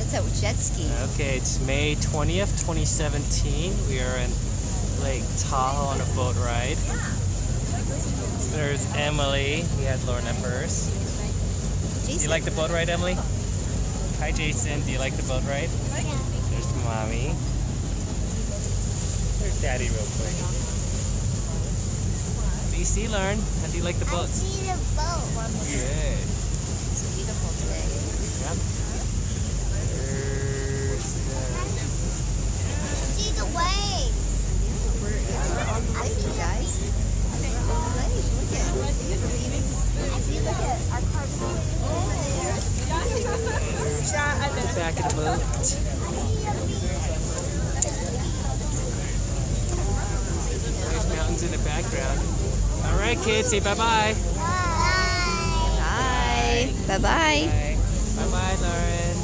That's a jet ski. Okay, it's May 20th, 2017. We are in Lake Tahoe on a boat ride. There's Emily. We had Lorna first. Do you like the boat ride, Emily? Hi, Jason. Do you like the boat ride? Yeah. There's Mommy. There's Daddy real quick. What do you see, Lauren? How do you like the boat? I see the boat. Good. It's beautiful today. Yep. There's See the waves. We're on the lake, you guys. We're on the lake. Look at it. I see look at our car over there. the back of the boat. There's mountains in the background. All right, kids. Say bye-bye. Bye. Bye. Bye-bye. Bye. Bye-bye, Lauren.